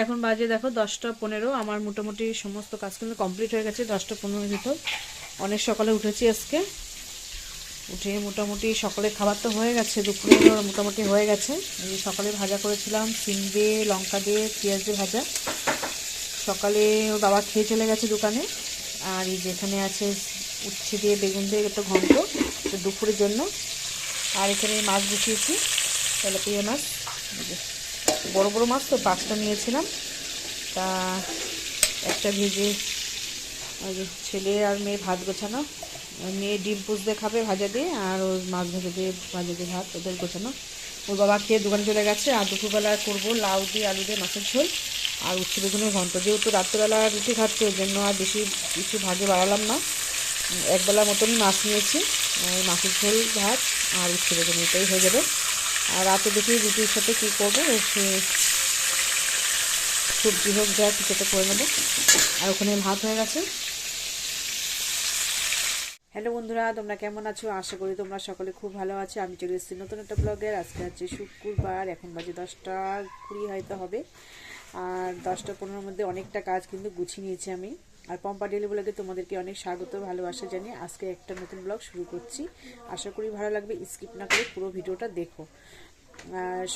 এখন বাজে দেখো 10টা 15। আমার মোটামুটি সমস্ত কাজ কিন্তু কমপ্লিট হয়ে গেছে 10টা 15 ভিতর। অনেক সকালে উঠেছি আজকে, উঠে মোটামুটি সকালে খাবার তো হয়ে গেছে, দুপুরে মোটামুটি হয়ে গেছে। এই সকালে ভাজা করেছিলাম সিম দিয়ে লঙ্কা দিয়ে পেঁয়াজ দিয়ে ভাজা। সকালে ওর বাবা খেয়ে চলে গেছে দোকানে। আর এই যেখানে আছে উচ্ছে দিয়ে বেগুন দিয়ে একটা ঘন্ট, তো দুপুরের জন্য। আর এখানে মাছ বসিয়েছি, তেলাপিয়া মাছ, বড় বড় মাছ তো 5টা নিয়েছিলাম। তা একটা ভেজে ওই যে ছেলে আর মেয়ে ভাত গোছানো, মেয়ে ডিম পুষ দিয়ে খাবে ভাজা দিয়ে, আর ওর মাছ ভাজা দিয়ে ভাত ওদের গোছানো। ওর বাবা খেয়ে দোকানে চলে গেছে। আর দুপুরবেলা করবো লাউ দিয়ে আলু দিয়ে মাছের ঝোল আর উচ্ছে বেগুনের ঘন্ট। যেহেতু রাত্রেবেলা রুটি খাচ্ছে ওই জন্য আর বেশি কিছু ভাগে বাড়ালাম না, একবেলার মতনই মাছ নিয়েছি। মাছের ঝোল ভাত আর উচ্ছে বেগুন এটাই হয়ে যাবে। আর রাতে দেখি রুটির সাথে কী করবো, সে সবজি হোক যা কিছু একটা করে নেবো। আর ওখানে ভাত হয়ে গেছে। হ্যালো বন্ধুরা, তোমরা কেমন আছো? আশা করি তোমরা সকলে খুব ভালো আছো। আমি চলে এসেছি নতুন একটা ব্লগের। আজকে হচ্ছে শুক্রবার, এখন বাজে 10টা 20 হয়তো হবে। আর 10টা 15 মধ্যে অনেকটা কাজ কিন্তু গুছিয়ে নিয়েছি আমি। আর পম্পা ডেলি ব্লগে তোমাদেরকে অনেক স্বাগত ভালোবাসা জানিয়ে আজকে একটা নতুন ব্লগ শুরু করছি। আশা করি ভালো লাগবে, স্কিপ না করে পুরো ভিডিওটা দেখো।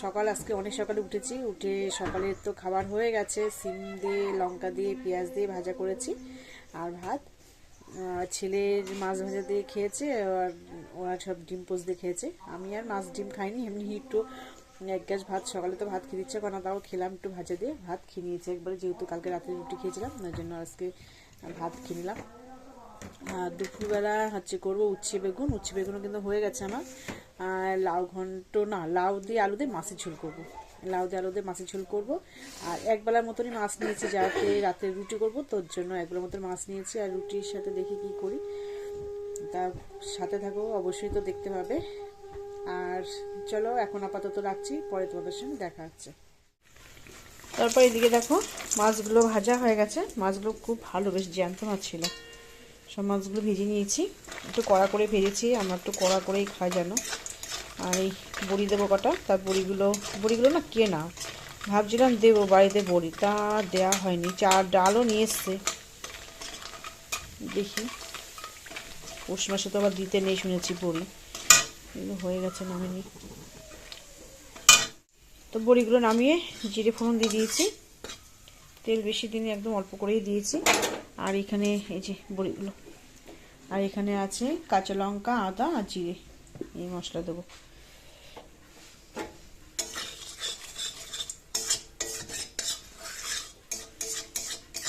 সকাল আজকে অনেক সকালে উঠেছি, উঠে সকালে তো খাবার হয়ে গেছে, সিম দিয়ে লঙ্কা দিয়ে পেঁয়াজ দিয়ে ভাজা করেছি আর ভাত। ছেলের মাছ ভাজা দিয়ে খেয়েছে, আর ওরা সব ডিম পোচ দিয়ে খেয়েছে। আমি আর মাছ ডিম খাইনি, এমনি একটু 1 গ্যাস ভাত, সকালে তো ভাত খেয়ে দিচ্ছে কেন, তাও খেলাম একটু ভাজা দিয়ে, ভাত খেয়ে নিয়েছি একবারে, যেহেতু কালকে রাতে রুটি খেয়েছিলাম ওই জন্য আজকে ভাত খেয়ে নিলাম। আর দুপুরবেলা হচ্ছে করবো উচ্ছে বেগুনও কিন্তু হয়ে গেছে আমার। আর লাউ ঘন্ট না, লাউ দিয়ে আলু দিয়ে মাছের ঝোল করবো, লাউ দিয়ে আলু দিয়ে মাছের ঝোল করবো। আর একবেলার মতনই মাছ নিয়েছি, যাতে রাতে রুটি করবো, তোর জন্য একবেলার মতন মাছ নিয়েছি। আর রুটির সাথে দেখি কি করি, তা সাথে থাকো অবশ্যই, তো দেখতে পাবে। আর চলো এখন আপাতত রাখছি, পরে তোমাদের সঙ্গে দেখা হচ্ছে। তারপর এদিকে দেখো মাছগুলো ভাজা হয়ে গেছে। মাছগুলো খুব ভালো, বেশ জ্যান্ত মাছ ছিল। সব মাছগুলো ভেজে নিয়েছি, একটু কড়া করে ভেজেছি, আমরা একটু কড়া করেই খাই জানো। আর এই বড়ি দেবো কটা, তার বড়িগুলো না কেনা, ভাবছিলাম দেবো বাড়িতে বড়ি, তা দেওয়া হয়নি। ডালও নিয়ে এসছে, দেখি পৌষ মাসে তো আবার দিতে নেই শুনেছি বড়ি, এগুলো হয়ে গেছে নামিনি। তো বড়িগুলো নামিয়ে জিরে ফোড়ন দিয়ে দিয়েছি, তেল বেশি দিনে একদম অল্প করেই দিয়েছি। আর এখানে এই যে বড়িগুলো, আর এখানে আছে কাঁচা লঙ্কা আদা আর জিরে, এই মশলা দেবো।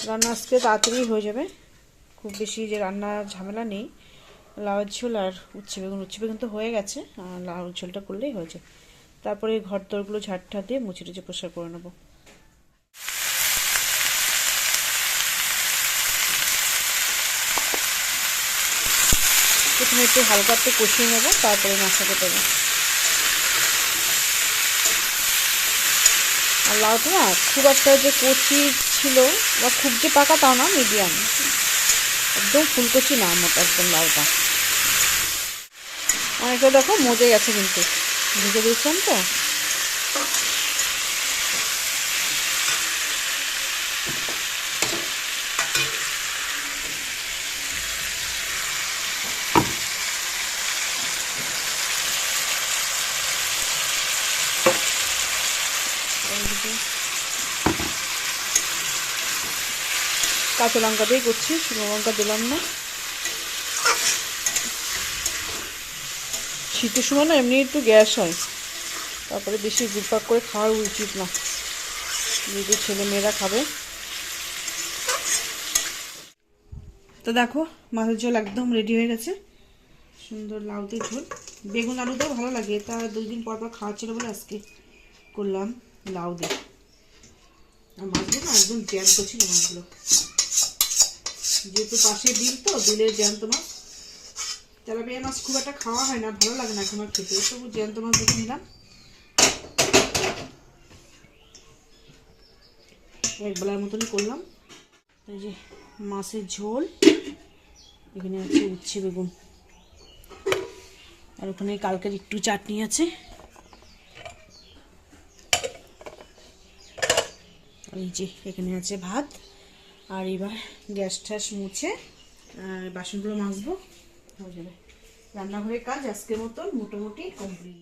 রান্না আজকে তাড়াতাড়ি হয়ে যাবে, খুব বেশি যে রান্নার ঝামেলা নেই। লাউয়ের ঝোল আর উচ্ছে বেগুন তো হয়ে গেছে, আর লাউর ঝোলটা করলেই হয়ে যায়। তারপরে ঘর দরগুলো ঝাড়টা দিয়ে মুছে টুচে পরিষ্কার করে নেবো। প্রথমে একটু হালকা একটু কষিয়ে নেবো, তারপরে মশলাটা দেবো। আর লাউটা না খুব একটা যে কচি ছিল বা খুব যে পাকা তাও না, মিডিয়াম, একদম ফুলকচি না মতো একদম লাউটা। অনেকটা দেখো মজে গেছে, কিন্তু ভেজে দিয়েছিলাম তো। কাঁচা লঙ্কা দিয়ে করছি, শুকনো লঙ্কা দিলাম না। শীতের সময় না এমনি একটু গ্যাস হয়, তারপরে বেশি গুড়পাক করে খাওয়া উচিত না, যদি ছেলে মেয়েরা খাবে। তো দেখো মাছের ঝোল একদম রেডি হয়ে গেছে, সুন্দর লাউ দিয়ে ঝোল। বেগুন আলু দিয়েও ভালো লাগে, তা 2 দিন পর পর খাওয়া ছিল বলে আজকে করলাম লাউ দিয়ে। আর মাছগুলো না একদম জ্যান্ত ছিল মাছগুলো, যেহেতু পাশে বিল তো বিলের জ্যান্ত মাছ। তেলাপিয়া মাছ খুব একটা খাওয়া হয় না, ভালো লাগে না এখন আর খেতে, তবু জ্যান্ত মাছ দেখে নিলাম, একবেলার মতনই করলাম। এই যে মাছের ঝোল, এখানে আছে উচ্ছে বেগুন, আর ওখানে কালকের একটু চাটনি আছে। এই যে এখানে আছে ভাত, আর এবার গ্যাস ট্যাস মুছে আর বাসনগুলো মাজবো, হয়ে যাবে। রান্নাঘরের কাজ আজকের মতন মোটামুটি কমপ্লিট।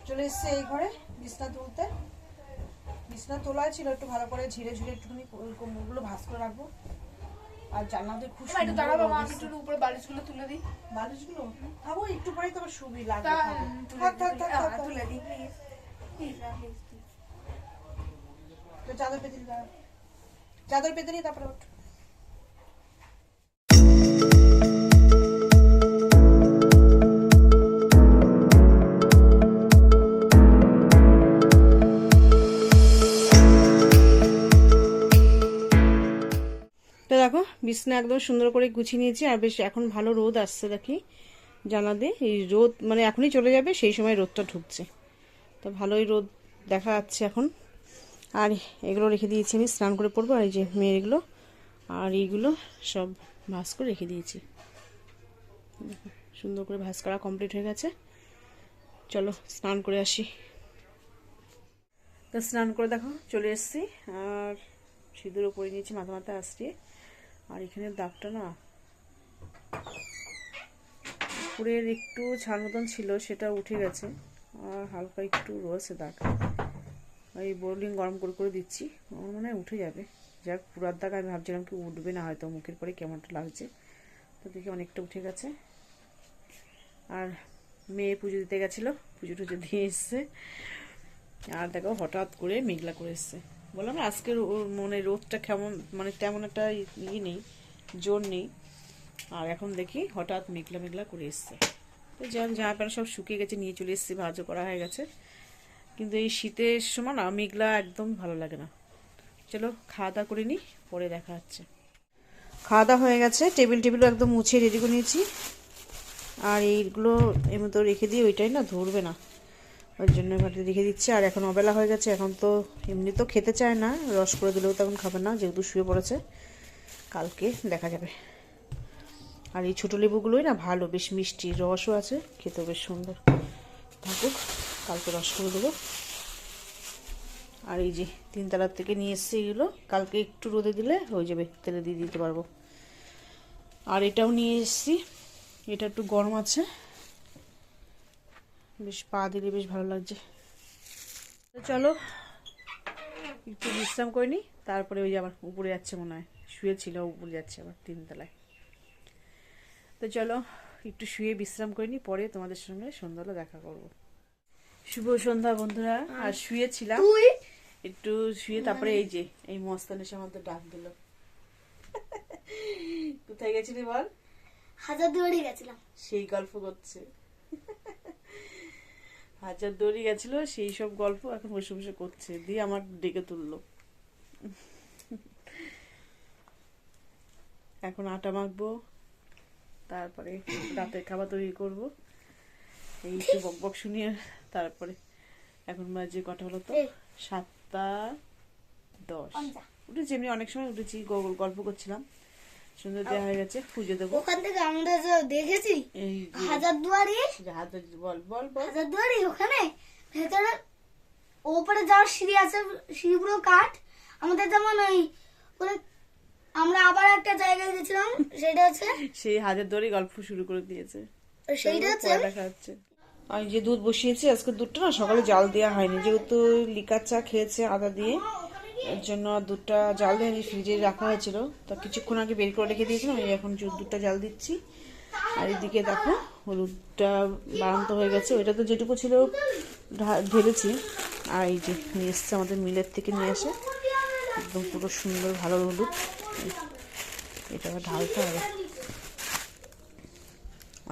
চলে এসছে এই ঘরে বিছনা তুলতে। বিছনা তোলায় ছিল, একটু ভালো করে ঝিরে ঝিরে একটুখানি কোমরগুলো ভাঁজ করে রাখবো। আর জানলাতে খুব একটু দাঁড়াবো, মা আমি একটু উপরে বালিশগুলো তুলে দিই। বালিশগুলো খাবো একটু পরেই, তোমার সুবি লাগবে। তুলে দিই প্লিজ। তো চাদর পেতে দিই, চাদর পেতে নিই তারপরে ওঠ। তো দেখো বিছনা একদম সুন্দর করে গুছিয়ে নিয়েছি, আর বেশ এখন ভালো রোদ আসছে দেখি জানলা দিয়ে। এই রোদ মানে এখনই চলে যাবে, সেই সময় রোদটা ঢুকছে, তো ভালোই রোদ দেখা যাচ্ছে এখন। আর এগুলো রেখে দিয়েছি, আমি স্নান করে পড়বো। আর এই যে মেয়েগুলো আর এইগুলো সব ভাঁজ করে রেখে দিয়েছি, সুন্দর করে ভাঁজ করা কমপ্লিট হয়ে গেছে। চলো স্নান করে আসি। তো স্নান করে দেখো চলে এসেছি, আর সিঁদুরও পরে নিয়েছি মাথা মাথা আসছে। আর এখানে দাগটা না উপরের একটু ছাল মতন ছিল, সেটা উঠে গেছে, আর হালকা একটু রয়েছে দাগ। এই বোর্ডিং গরম করে করে দিচ্ছি, আমার মনে হয় উঠে যাবে। যাক পুরার দাগ আমি ভাবছিলাম কি উঠবে না, হয়তো মুখের পরে কেমনটা লাগছে, তো দেখি অনেকটা উঠে গেছে। আর মেয়ে পুজো দিতে গেছিলো, পুজো টুজো দিয়ে এসছে। আর দেখো হঠাৎ করে মেঘলা করে এসছে। বললাম না আজকের মানে রোদটা কেমন, মানে তেমন একটা নেই, জোর নেই। আর এখন দেখি হঠাৎ মেঘলা মেঘলা করে এসছে। তো জামা প্যান্ট সব শুকিয়ে গেছে, নিয়ে চলে এসেছি, ভাজও করা হয়ে গেছে। কিন্তু এই শীতের সময় না মেঘলা একদম ভালো লাগে না। চলো খাওয়া দাওয়া করে নিই, পরে দেখা হচ্ছে। খাওয়া দাওয়া হয়ে গেছে, টেবিলও একদম মুছে রেডি করে নিয়েছি। আর এইগুলো এর মতো রেখে দিই, ওইটাই না ধরবে না, ওই জন্য ভাবতে রেখে দিচ্ছি। আর এখন অবেলা হয়ে গেছে, এখন তো এমনি তো খেতে চায় না, রস করে দিলেও তখন খাবে না, যেহেতু শুয়ে পড়েছে, কালকে দেখা যাবে। আর এই ছোটো লেবুগুলোই না ভালো, বেশ মিষ্টি, রসও আছে, খেতেও বেশ সুন্দর। থাকুক, কালকে রস করে দেবো। আর এই যে 3 তলার থেকে নিয়ে এসছে এগুলো, কালকে একটু রোদে দিলে হয়ে যাবে, তেলে দিয়ে দিতে পারবো। আর এটাও নিয়ে এসছি, এটা একটু গরম আছে, বেশ পা দিলে বেশ ভালো লাগছে। তো চলো একটু বিশ্রাম করে নিই, তারপরে ওই যে আবার উপরে যাচ্ছে মনে হয়, শুয়েছিল উপরে যাচ্ছে আবার 3 তলায়। তো চলো একটু শুয়ে বিশ্রাম করে নিই, পরে তোমাদের সঙ্গে সন্ধ্যাবেলা দেখা করব। শুভ সন্ধ্যা বন্ধুরা। আর শুয়েছিলাম একটু, শুয়ে তারপরে এই যে এই মস্তান এসে আমাদের ডাক দিল। কোথায় গেছিলি বল? হাজারদুয়ারি গেছিলাম। সেই গল্প করছে, হাজারদুয়ারি গেছিল, সেই সব গল্প এখন বসে বসে করছে, দিয়ে আমার ডেকে তুললো। এখন আটা মাখবো, তারপরে রাতের খাবার তৈরি করবো। এই একটু বক বক শুনিয়ে তারপরে এখন বাজে কটা হলো তো 7:10 উঠেছি। এমনি অনেক সময় উঠেছি, গল্প করছিলাম, সুন্দর দেওয়া হয়ে গেছে, পুজো দেবো। ওখান থেকে আমরা যে দেখেছি এই হাজারদুয়ারি, বল বল বল। হাজারদুয়ারি ওখানে ভেতরে ওপরে যাওয়ার সিঁড়ি আছে, সিঁড়িগুলো কাঠ। আমাদের যেমন ওই আমরা আবার একটা জায়গায় গেছিলাম, সেটা হচ্ছে সেই হাজারদুয়ারি গল্প শুরু করে দিয়েছে, সেইটা হচ্ছে দেখা যাচ্ছে। আমি যে দুধ বসিয়েছি, আজকে দুধটা না সকালে জাল দেওয়া হয়নি, যেহেতু লিকার চা খেয়েছে আদা দিয়ে, এর জন্য দুধটা জাল দিয়ে ফ্রিজে রাখা হয়েছিল, তো কিছুক্ষণ আগে বের করে রেখে দিয়েছিলাম। আমি এখন দুধটা জাল দিচ্ছি। আর এদিকে দেখো হলুদটা বাড়ান্ত হয়ে গেছে, ওইটা তো যেটুকু ছিল ঢেলেছি। আর এই যে নিয়ে এসছে আমাদের মিলের থেকে নিয়ে আসে, একদম পুরো সুন্দর ভালো হলুদ, এটা আবার ঢালতে হবে।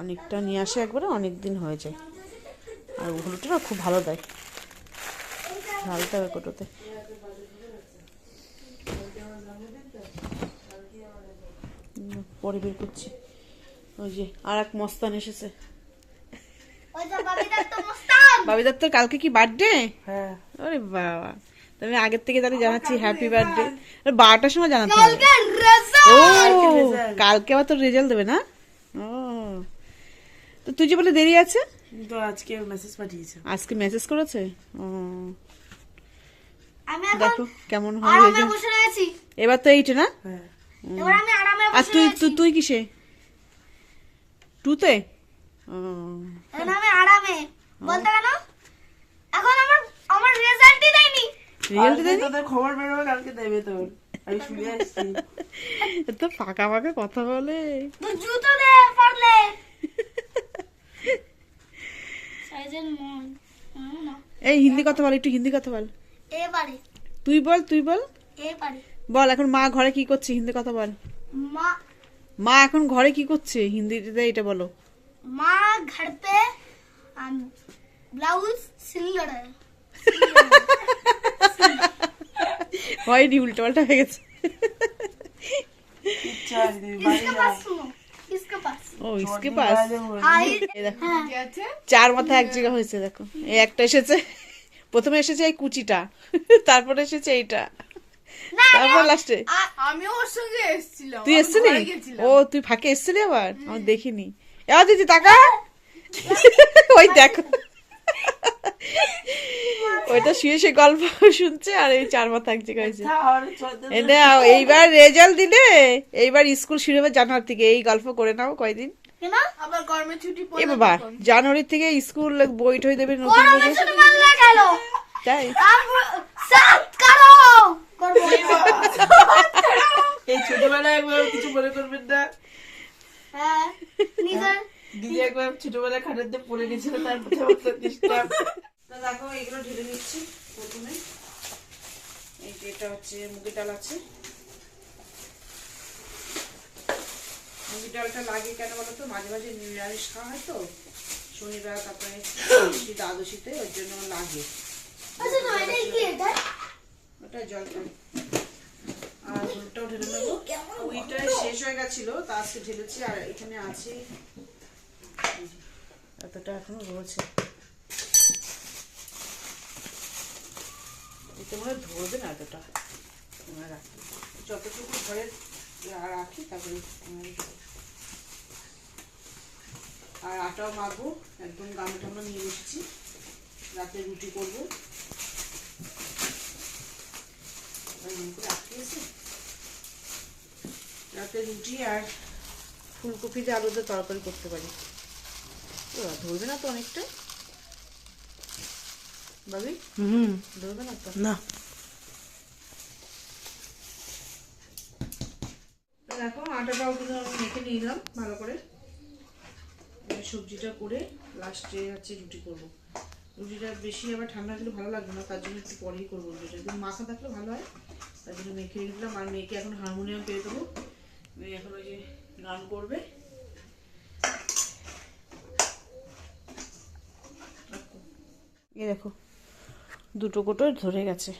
অনেকটা নিয়ে আসে একবারে, অনেক দিন হয়ে যায়। আর হলুদটা না খুব ভালো দেয়, ঢালতে হবে কোটোতে। পরে বের করছি। ওই যে আর এক মস্তান এসেছে, বাবিদার তো কালকে কি বার্থডে? হ্যাঁ আরে বাবা, তুমি আগের থেকে তাহলে জানাচ্ছি হ্যাপি বার্থডে। 12টার সময় জানাতে হবে। ও কালকে আবার তোর রেজাল্ট দেবে না? ও তো তুই যে বলে দেরি আছে, কিন্তু আজকে মেসেজ পাঠিয়েছে। আজকে মেসেজ করেছে। ও আমি এখন দেখো কেমন হয় আরামে রেজাল্ট। বসে রয়েছি। এবার তো 8 না? হ্যাঁ এবার আমি আরামে আর বসে তুই রয়েছি। তুই তুই কিসে? 2তে? ও এখন আমি আরামে বলতে কেন এখন আমার রেজাল্টই দেয়নি। রেজাল্ট কালকে দেয়নি? তোদের খবর বেরোবে, কালকে দেবে তোর। আমি শুনে আসছি। তো ফাঁকা ফাঁকা কথা বলে। তো জুতো দে পারলে সাইজের মন না এই হিন্দি কথা বল, একটু হিন্দি কথা বল। এবারে তুই বল এবারে বল। এখন মা ঘরে কি করছে? হিন্দি কথা বল। মা মা এখন ঘরে কি করছে? হিন্দিতে এটা বলো। মা घर पे ब्लाउज सिल रहा है। হয়নি, উল্টো পাল্টা হয়ে গেছে। ইচ্ছা আছে বাড়ি इसके যাও। पास सुनो इसके पास ও ইসকে পাস। आई এই দেখো हाँ চার মাথা এক জায়গা হয়েছে। দেখো এই একটা এসেছে, প্রথমে এসেছে এই কুচিটা, তারপরে এসেছে এইটা, না তারপর লাস্টে আমিও ওর সঙ্গে এসেছিলাম। তুই আমি এসেছিলি? ঘরে গেছিলাম। ও তুই ফাঁকে এসেছিলি আবার? আমি দেখিনি। এবার দিদি টাকা ওই দেখো ওইটা শুয়ে সে গল্প শুনছে, আর এই চার মাথা এক জায়গায় হয়েছে। তাহলে চোদ্দ দিন এটা এইবার রেজাল্ট দিলে এইবার স্কুল শুরু হবে জানুয়ারি থেকে। এই গল্প করে নাও কয়দিন। কেন আবার গরমের ছুটি এ পড়লে বাবা তখন। জানুয়ারি থেকে স্কুল বই টই দেবে নতুন গরমে করে। শুধু মাল্লা গেল তাই সাত করো করবো এই ছোটবেলায় একবার কিছু মনে করবেন না। হ্যাঁ নিজের দিদি একবার ছোটবেলায় খাটের দিয়ে পড়ে গেছিল, তার প্রথম ডিস্টার্ব। দেখো এগুলো ঢেলে নিচ্ছি প্রথমে। এই যে এটা হচ্ছে মুগের ডাল আছে। মুগের ডালটা লাগে কেন বলো তো, মাঝে মাঝে নিরামিষ খাওয়া হয় তো, শনিবার তারপরে দ্বাদশীতে, ওই জন্য লাগে। আচ্ছা তো এটা কি এটা ওটা জল খাই। আর হলুদটাও ঢেলে নেবো। ওইটা শেষ হয়ে গেছিল, তা আজকে ঢেলেছি। আর এখানে আছে এই যে, এতটা এখনো রয়েছে। এতে মনে হয় ধরবে না এতটা, তোমরা রাখি যতটুকু ঘরে রাখি তারপরে আর আটাও মাখবো। একদম গামলা টামলা নিয়ে বসেছি, রাতে রুটি করবো। রাতে রুটি আর ফুলকপি দিয়ে আলু দিয়ে তরকারি করতে পারি। ধরবে না তো অনেকটা ভাবি? ধরবে না তো? না দেখো আটাটাও কিন্তু আমি মেখে নিলাম ভালো করে। সবজিটা করে লাস্টে হচ্ছে রুটি করব। রুটিটা বেশি আবার ঠান্ডা হলে ভালো লাগবে না, তার জন্য একটু পরেই করবো। রুটিটা একটু মাখা থাকলে ভালো হয়, তার জন্য মেখে দিলাম। আর মেয়েকে এখন হারমোনিয়াম পেয়ে দেবো। মেয়ে এখন ওই যে গান করবে। এই দেখো দুটো কোটো ধরে গেছে,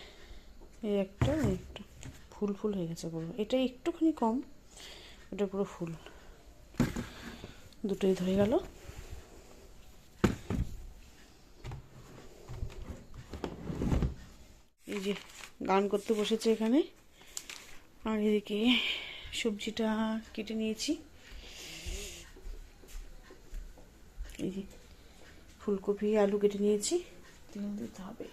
এই একটা ফুল ফুল হয়ে গেছে পুরো। এটা একটুখানি কম, ওটা পুরো ফুল, দুটোই ধরে গেল। এই যে গান করতে বসেছে এখানে। আর এদিকে সবজিটা কেটে নিয়েছি। এই যে ফুলকপি আলু কেটে নিয়েছি, তেল দিতে হবে।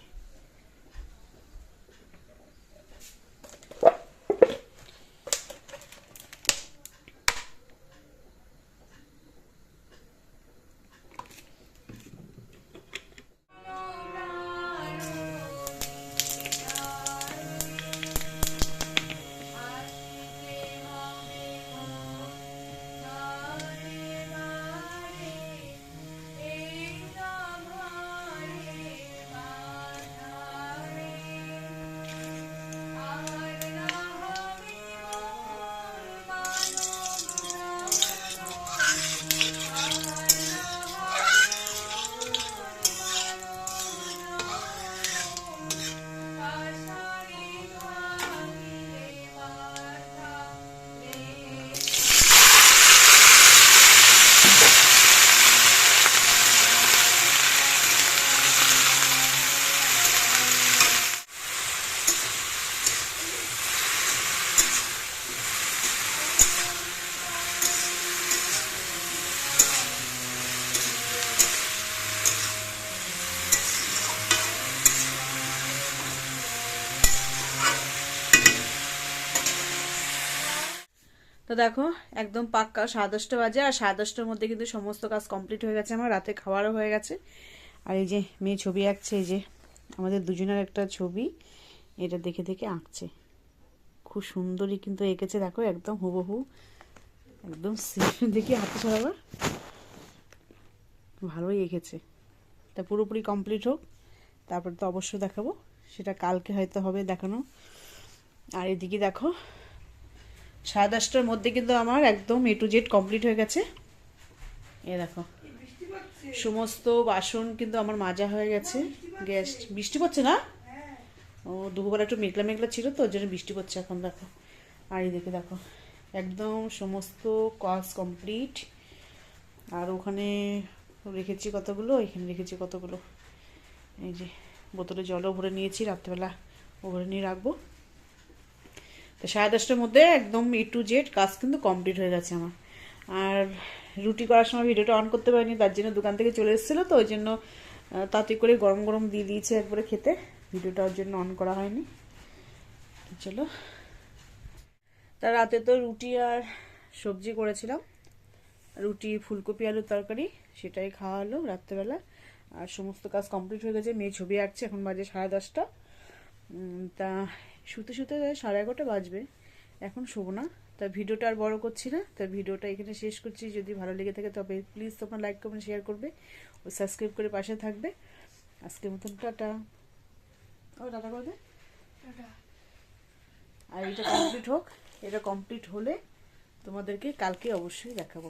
তো দেখো একদম পাক্কা 10:30 বাজে, আর 10:30টার মধ্যে কিন্তু সমস্ত কাজ কমপ্লিট হয়ে গেছে আমার, রাতে খাওয়ারও হয়ে গেছে। আর এই যে মেয়ে ছবি আঁকছে, এই যে আমাদের দুজনের একটা ছবি, এটা দেখে দেখে আঁকছে। খুব সুন্দরই কিন্তু এঁকেছে, দেখো একদম হুবহু, একদম সেম। দেখি হাতে সরাবার, ভালোই এঁকেছে। তা পুরোপুরি কমপ্লিট হোক, তারপর তো অবশ্যই দেখাবো, সেটা কালকে হয়তো হবে দেখানো। আর এদিকে দেখো 10:30টার মধ্যে কিন্তু আমার একদম A to Z কমপ্লিট হয়ে গেছে। এ দেখো সমস্ত বাসন কিন্তু আমার মাজা হয়ে গেছে। গ্যাস বৃষ্টি পড়ছে না? ও দুপুরবেলা একটু মেঘলা মেঘলা ছিল তো, ওর জন্য বৃষ্টি পড়ছে এখন দেখো। আর এদিকে দেখো একদম সমস্ত কাজ কমপ্লিট। আর ওখানে রেখেছি কতগুলো, এখানে রেখেছি কতগুলো, এই যে বোতলে জলও ভরে নিয়েছি, রাত্রেবেলা ও ভরে নিয়ে রাখবো। তো 10:30টার মধ্যে একদম A to Z কাজ কিন্তু কমপ্লিট হয়ে গেছে আমার। আর রুটি করার সময় ভিডিওটা অন করতে পারিনি, তার জন্য দোকান থেকে চলে এসেছিলো তো, ওই জন্য তাড়াতাড়ি করে গরম গরম দিয়ে দিয়েছে একবারে খেতে, ভিডিওটা ওর জন্য অন করা হয়নি। তো চলো, তার রাতে তো রুটি আর সবজি করেছিলাম, রুটি ফুলকপি আলুর তরকারি, সেটাই খাওয়া হলো রাত্রেবেলা। আর সমস্ত কাজ কমপ্লিট হয়ে গেছে, মেয়ে ছবি আঁকছে, এখন বাজে 10:30। তা শুতে শুতে 11:30 বাজবে, এখন শোবো না। তা ভিডিওটা আর বড় করছি না, তা ভিডিওটা এখানে শেষ করছি। যদি ভালো লেগে থাকে তবে প্লিজ তোমরা লাইক কমেন্ট শেয়ার করবে ও সাবস্ক্রাইব করে পাশে থাকবে। আজকের মতন টাটা। ও টাটা করে দে। আর এটা কমপ্লিট হোক, এটা কমপ্লিট হলে তোমাদেরকে কালকে অবশ্যই দেখাবো।